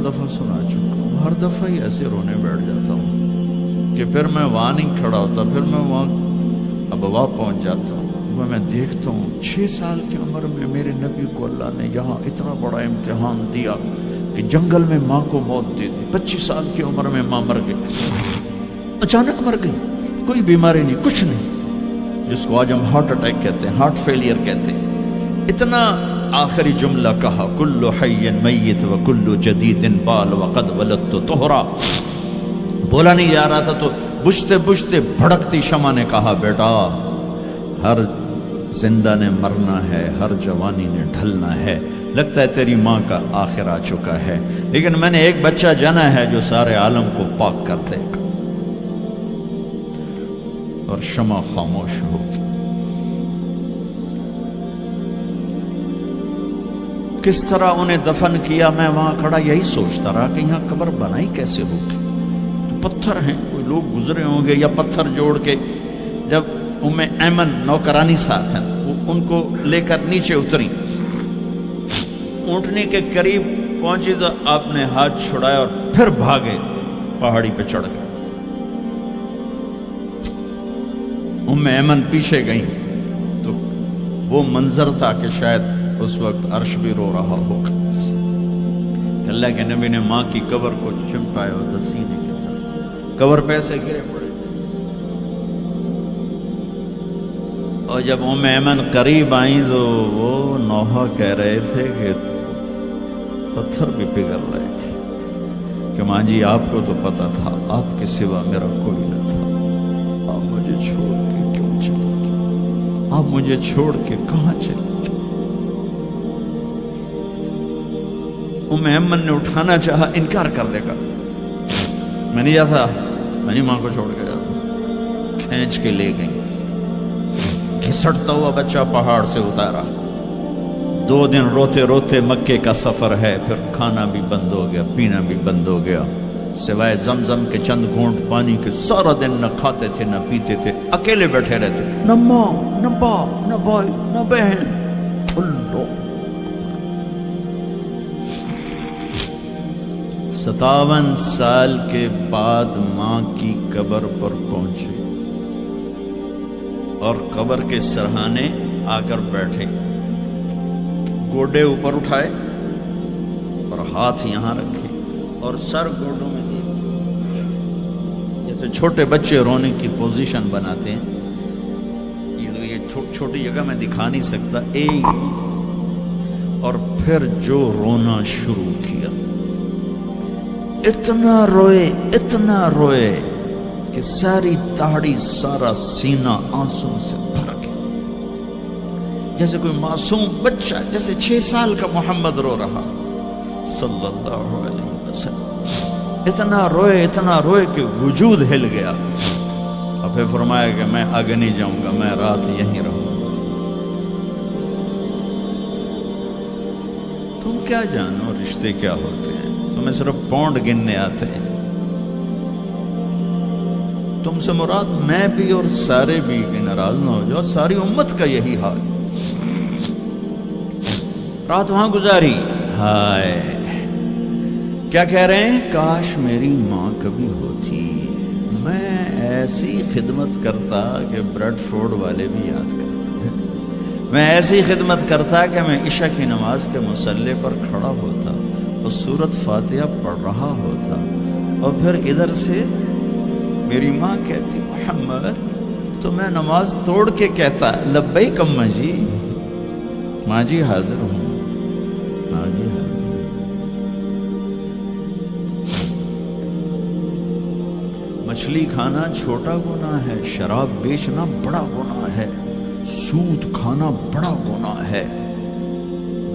دفعہ سنا چکا ہوں، ہر دفعہ ہی ایسے رونے بیٹھ جاتا ہوں کہ پھر میں وہاں نہیں کھڑا ہوتا، پھر میں وہاں ابوا پہنچ جاتا ہوں، وہ میں دیکھتا ہوں 6 سال کی عمر میں میرے نبی کو اللہ نے یہاں اتنا بڑا امتحان دیا کہ جنگل میں ماں کو موت دے دی، 25 سال کی عمر میں ماں مر گئی، اچانک مر گئی، کوئی بیماری نہیں، کچھ نہیں، جس کو آج ہم ہارٹ اٹیک کہتے ہیں، ہارٹ فیلئر کہتے ہیں، اتنا آخری جملہ کہا کل حی میت و کل جدید بال وقد ولدت طہرا، بولا نہیں جا رہا تھا تو بجھتے بجھتے بھڑکتی شمع نے کہا بیٹا ہر زندہ نے مرنا ہے، ہر جوانی نے ڈھلنا ہے، لگتا ہے تیری ماں کا آخر آ چکا ہے، لیکن میں نے ایک بچہ جنا ہے جو سارے عالم کو پاک کر دے گا۔ اور شمع خاموش ہوگی۔ کس طرح انہیں دفن کیا، میں وہاں کھڑا یہی سوچتا رہا کہ یہاں قبر بنائی کیسے ہوگی، تو پتھر ہیں، کوئی لوگ گزرے ہوں گے یا پتھر جوڑ کے، جب ایمن نوکرانی ساتھ ہیں وہ ان کو لے کر نیچے اتری، اونٹنی کے قریب پہنچی تو آپ نے ہاتھ چھڑایا اور پھر بھاگے، پہاڑی پہ چڑھ گئے، ایمن پیچھے گئیں، تو وہ منظر تھا کہ شاید اس وقت عرش بھی رو رہا ہوگا۔ اللہ کے نبی نے ماں کی قبر کو چمٹایا ہوتا سینے کے ساتھ، قبر پہ سے گرے پڑے جیسے، اور جب ایمن قریب آئیں تو وہ نوحہ کہہ رہے تھے کہ پتھر بھی پگھل رہے تھے کہ ماں جی آپ کو تو پتا تھا آپ کے سوا میرا کوئی نہ تھا، آپ مجھے چھوڑ کے کیوں چلے گئے، آپ مجھے چھوڑ کے کہاں چلے گئے۔ ایمن نے اٹھانا چاہا، انکار کر دے گا، میں نہیں جاتا، میں نہیں ماں کو چھوڑ کے جاتا، کھینچ کے لے گئی، گھسٹتا ہوا بچہ پہاڑ سے اتارا، 2 دن روتے روتے مکے کا سفر ہے، پھر کھانا بھی بند ہو گیا، پینا بھی بند ہو گیا، سوائے زمزم کے چند گھونٹ پانی کے سارا دن نہ کھاتے تھے نہ پیتے تھے، اکیلے بیٹھے رہتے، نہ ماں نہ باپ نہ بھائی نہ بہن، اللہ۔ 57 سال کے بعد ماں کی قبر پر پہنچے اور قبر کے سرہانے آ کر بیٹھے، گوڈے اوپر اٹھائے اور ہاتھ یہاں رکھے اور سر گوڈوں میں دے، جیسے چھوٹے بچے رونے کی پوزیشن بناتے ہیں، یہ چھوٹی جگہ میں دکھا نہیں سکتا، اور پھر جو رونا شروع کیا، اتنا روئے کہ ساری داڑھی سارا سینہ آنسو سے بھر گیا، جیسے کوئی معصوم بچہ، جیسے 6 سال کا محمد رو رہا صلی اللہ علیہ وسلم، اتنا روئے کہ وجود ہل گیا، اور پھر فرمایا کہ میں آگے نہیں جاؤں گا، میں رات یہیں رہوں گا۔ تم کیا جانو رشتے کیا ہوتے ہیں، تمہیں صرف پونڈ گننے آتے ہیں، تم سے مراد میں بھی اور سارے بھی، کہ ناراض نہ ہو جاؤ، ساری امت کا یہی حال، رات وہاں گزاری، ہائے کیا کہہ رہے ہیں، کاش میری ماں کبھی ہوتی، میں ایسی خدمت کرتا کہ بریڈ فورڈ والے بھی یاد کرتے ہیں، میں ایسی خدمت کرتا کہ میں عشاء کی نماز کے مصلی پر کھڑا ہوتا اور سورۃ فاتحہ پڑھ رہا ہوتا، اور پھر ادھر سے میری ماں کہتی محمد، تو میں نماز توڑ کے کہتا لبیک اماں جی، ماں جی حاضر ہوں، ماں جی حاضر۔ مچھلی کھانا چھوٹا گناہ ہے، شراب بیچنا بڑا گناہ ہے، سود کھانا بڑا گناہ ہے،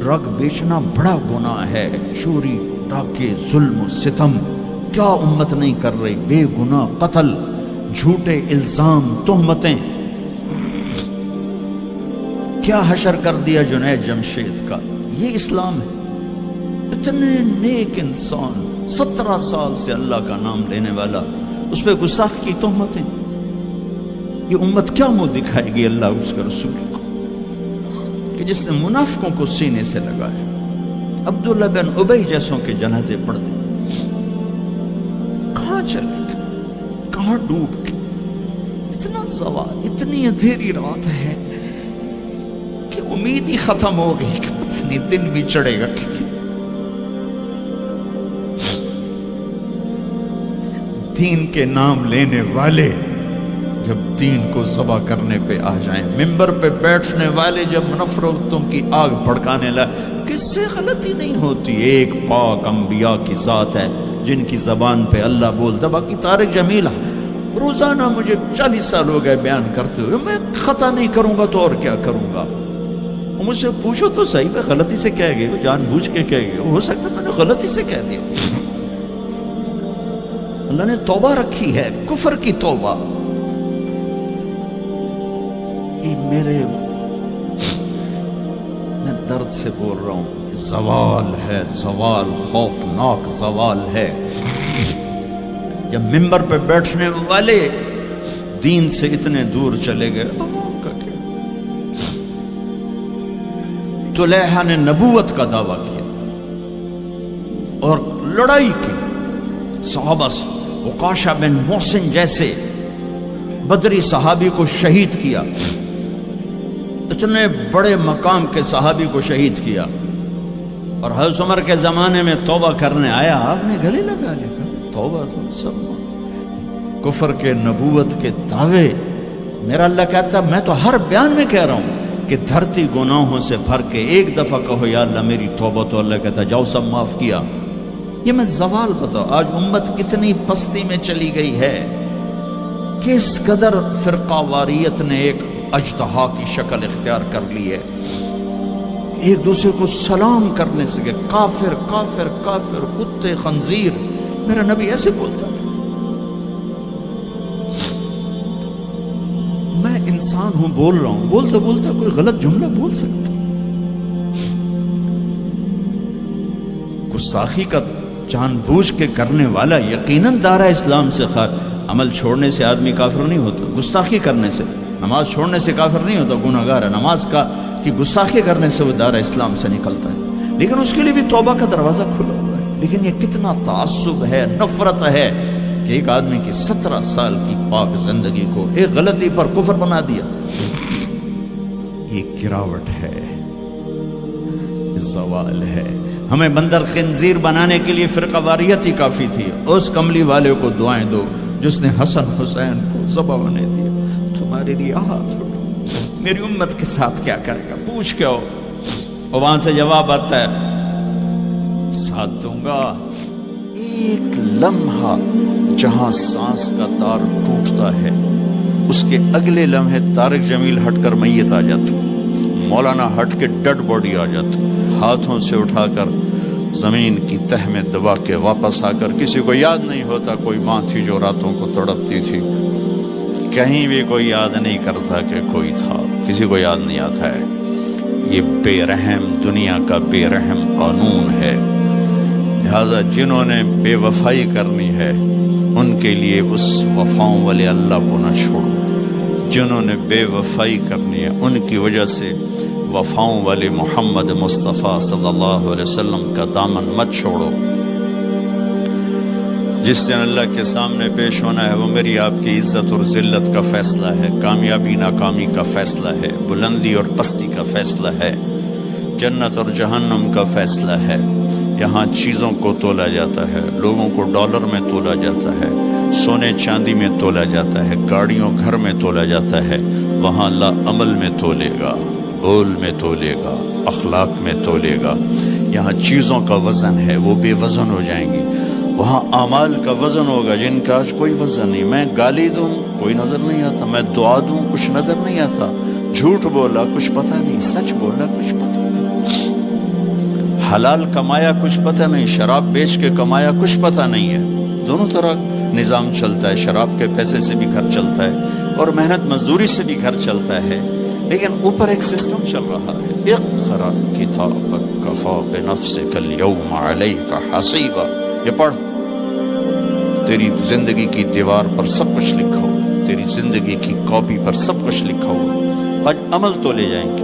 ڈرگ بیچنا بڑا گناہ ہے، چوری ڈاکے ظلم و ستم کیا امت نہیں کر رہی، بے گناہ قتل، جھوٹے الزام تہمتیں، کیا حشر کر دیا جنید جمشید کا، یہ اسلام ہے۔ اتنے نیک انسان، 17 سال سے اللہ کا نام لینے والا، اس پہ گستاخ کی تہمتیں، یہ امت کیا منہ دکھائے گی اللہ اس کے رسول کو، کہ جس نے منافقوں کو سینے سے لگایا، عبداللہ بن ابی جیسوں کے جنازے پڑھ دیں، چلے گئے، کہاں ڈوب گئے، اتنا زوال، اتنی اندھیری رات ہے کہ امید ہی ختم ہو گئی کہ پتہ نہیں دن بھی چڑھے گا کہ دین کے نام لینے والے جب دین کو ذبح کرنے پہ آ جائیں، ممبر پہ بیٹھنے والے جب نفرتوں کی آگ بھڑکانے لائے، کس سے غلطی نہیں ہوتی؟ ایک پاک انبیاء کی ذات ہے جن کی زبان پہ اللہ بولتا، باقی طارق جمیل روزانہ مجھے 40 سال ہو گئے بیان کرتے ہوئے، میں خطا نہیں کروں گا تو اور کیا کروں گا؟ مجھ سے پوچھو تو صحیح، میں غلطی سے کہہ گئے، جان بوجھ کے کہہ گئے، ہو سکتا میں نے غلطی سے کہہ دیا۔ اللہ نے توبہ رکھی ہے، کفر کی توبہ۔ یہ میں درد سے بول رہا ہوں، زوال ہے، زوال خوفناک زوال ہے۔ جب ممبر پہ بیٹھنے والے دین سے اتنے دور چلے گئے، طلحہ نے نبوت کا دعویٰ کیا اور لڑائی کی صحابہ سے، عکاشہ بن محسن جیسے بدری صحابی کو شہید کیا، اتنے بڑے مقام کے صحابی کو شہید کیا، اور حضرت عمر کے زمانے میں توبہ کرنے آیا، آپ نے گلے لگا لیا، توبہ تو سب کفر کے نبوت کے دعوے۔ میرا اللہ کہتا میں تو ہر بیان میں کہہ رہا ہوں کہ دھرتی گناہوں سے بھر کے ایک دفعہ کہو یا اللہ میری توبہ، تو اللہ کہتا جاؤ سب معاف کیا۔ یہ میں زوال بتاؤ، آج امت کتنی پستی میں چلی گئی ہے، کس قدر فرقہ واریت نے ایک اجتہا کی شکل اختیار کر لی ہے، ایک دوسرے کو سلام کرنے سے کہ کافر کافر کافر، کتے خنزیر۔ میرا نبی ایسے بولتا تھا۔ میں انسان ہوں، بول رہا ہوں، بولتے بولتے کوئی غلط جملہ بول سکتا۔ گستاخی کا جان بوجھ کے کرنے والا یقیناً دائرہ اسلام سے عمل چھوڑنے سے آدمی کافر نہیں ہوتا، گستاخی کرنے سے، نماز چھوڑنے سے کافر نہیں ہوتا، گناہگار ہے، نماز کی گستاخی کرنے سے وہ دائرہ اسلام سے نکلتا ہے، لیکن اس کے لیے بھی توبہ کا دروازہ کھلا ہوا ہے۔ لیکن یہ کتنا تعصب ہے، نفرت ہے کہ ایک آدمی کی 17 سال کی پاک زندگی کو ایک غلطی پر کفر بنا دیا۔ یہ گراوٹ ہے، زوال ہے۔ ہمیں بندر خنزیر بنانے کے لیے فرقہ واریت ہی کافی تھی۔ اس کملی والے کو دعائیں دو جس نے حسن حسین کو ذبح بنا دیا، تمہارے لیے ہاتھ اٹھو، میری امت کے ساتھ کیا کرے گا؟ پوچھ کے ہو، اور وہاں سے جواب آتا ہے ساتھ دوں گا۔ ایک لمحہ جہاں سانس کا تار ٹوٹتا ہے، اس کے اگلے لمحے طارق جمیل ہٹ کر میت آ جاتا، مولانا ہٹ کے ڈیڈ باڈی آ جاتا، ہاتھوں سے اٹھا کر زمین کی تہ میں دبا کے واپس آ کر، کسی کو یاد نہیں ہوتا کوئی ماں تھی جو راتوں کو تڑپتی تھی، کہیں بھی کوئی یاد نہیں کرتا کہ کوئی تھا، کسی کو یاد نہیں آتا ہے۔ یہ بے رحم دنیا کا بے رحم قانون ہے، لہذا جنہوں نے بے وفائی کرنی ہے ان کے لیے اس وفاؤں والے اللہ کو نہ چھوڑو، جنہوں نے بے وفائی کرنی ہے ان کی وجہ سے وفاؤں والے محمد مصطفیٰ صلی اللہ علیہ وسلم کا دامن مت چھوڑو۔ جس دن اللہ کے سامنے پیش ہونا ہے وہ میری آپ کی عزت اور ذلت کا فیصلہ ہے، کامیابی ناکامی کا فیصلہ ہے، بلندی اور پستی کا فیصلہ ہے، جنت اور جہنم کا فیصلہ ہے۔ یہاں چیزوں کو تولا جاتا ہے، لوگوں کو ڈالر میں تولا جاتا ہے، سونے چاندی میں تولا جاتا ہے، گاڑیوں گھر میں تولا جاتا ہے۔ وہاں اللہ عمل میں تولے گا، بول میں تولے گا، اخلاق میں تولے گا۔ یہاں چیزوں کا وزن ہے، وہ بے وزن ہو جائیں گی۔ وہاں اعمال کا وزن ہوگا جن کا آج کوئی وزن نہیں۔ میں گالی دوں کوئی نظر نہیں آتا، میں دعا دوں کچھ نظر نہیں آتا، جھوٹ بولا کچھ پتہ نہیں، سچ بولا کچھ پتہ نہیں، حلال کمایا کچھ پتہ نہیں، شراب بیچ کے کمایا کچھ پتہ نہیں ہے۔ دونوں طرح نظام چلتا ہے، شراب کے پیسے سے بھی گھر چلتا ہے اور محنت مزدوری سے بھی گھر چلتا ہے، لیکن اوپر ایک سسٹم چل رہا ہے۔ اقرأ کتابک کفی بنفسک اليوم علیک حسیبا، یہ پڑھ، تیری زندگی کی دیوار پر سب کچھ لکھا ہوا، تیری زندگی کی کاپی پر سب کچھ لکھا ہوا، آج عمل تو لے جائیں گے۔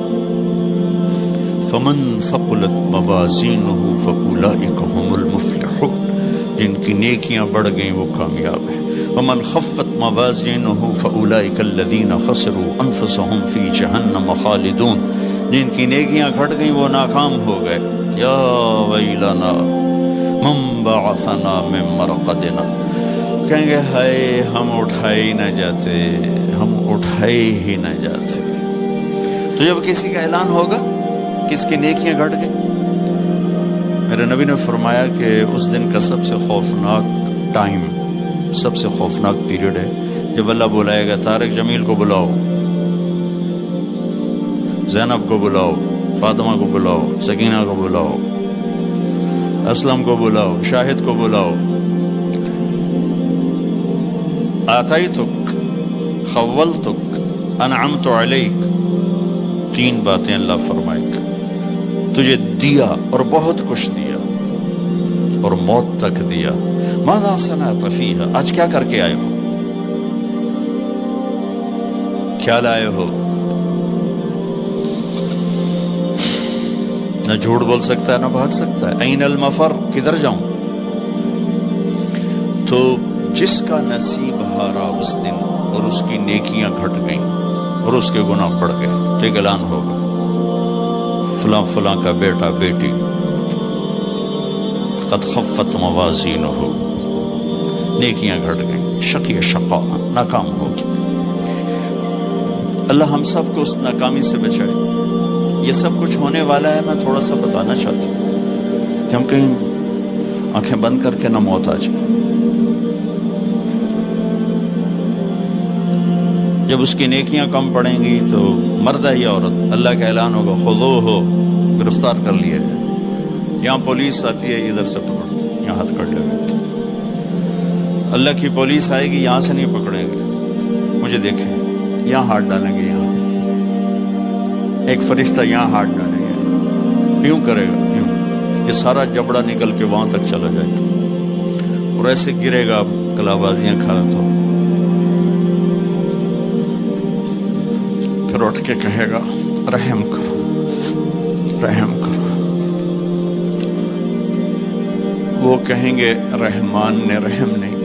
فمن ثقلت موازینہ فاولئک هم المفلحون، جن کی نیکیاں بڑھ گئیں وہ کامیاب ہیں. ومن خفت موازینہ فاولئک الذین خسروا انفسهم فی جہنم خالدون. جن کی نیکیاں گھٹ گئیں وہ ناکام ہو گئے. یا ویلنا من بعثنا من مرقدنا. کہیں گے ہائے ہم اٹھائے ہی نہ جاتے، ہم اٹھائے ہی نہ جاتے. تو جب کسی کا اعلان ہوگا کس کی نیکیاں گھٹ گئیں، میرے نبی نے فرمایا کہ اس دن کا سب سے خوفناک ٹائم، سب سے خوفناک پیریڈ ہے جب اللہ بلائے گا طارق جمیل کو بلاؤ، زینب کو بلاؤ، فاطمہ کو بلاؤ، سکینہ کو بلاؤ، اسلم کو بلاؤ، شاہد کو بلاؤ. آتیتک، خولتک، انعمت علیک. 3 باتیں اللہ فرمائے گا. تجھے دیا اور بہت کچھ دیا اور موت تک دیا. ماذا صنعت فیہا. آج کیا کر کے آئے ہو، کیا لائے ہو. نہ جھوٹ بول سکتا ہے نہ بھاگ سکتا ہے. این المفر، کدھر جاؤں. تو جس کا نصیب ہارا اس دن اور اس کی نیکیاں گھٹ گئیں اور اس کے گناہ بڑھ گئے تو ایک اعلان ہوگا فلاں فلاں کا بیٹا بیٹی قد خفت موازینہ، نیکیاں گھٹ گئیں، شقی شقا، ناکام ہوگی. اللہ ہم سب کو اس ناکامی سے بچائے. یہ سب کچھ ہونے والا ہے. میں تھوڑا سا بتانا چاہتا ہوں کہ ہم کہیں آنکھیں بند کر کے نہ موت آ جائے. جب اس کی نیکیاں کم پڑیں گی تو مرد ہے یا عورت، اللہ کا اعلان ہوگا خذوہ، گرفتار کر لیا جائے. یہاں پولیس آتی ہے ادھر سے پکڑتی، یہاں ہاتھ کر لے. اللہ کی پولیس آئے گی یہاں سے نہیں پکڑیں گے. مجھے دیکھیں، یہاں ہاتھ ڈالیں گے، یہاں ایک فرشتہ یہاں ہاتھ ڈالیں گے، یوں کرے گا، یوں، یہ سارا جبڑا نکل کے وہاں تک چلا جائے گا اور ایسے گرے گا کلابازیاں کھا تو. پھر اٹھ کے کہے گا رحم کرو، رحم کرو. وہ کہیں گے رحمان نے رحم نہیں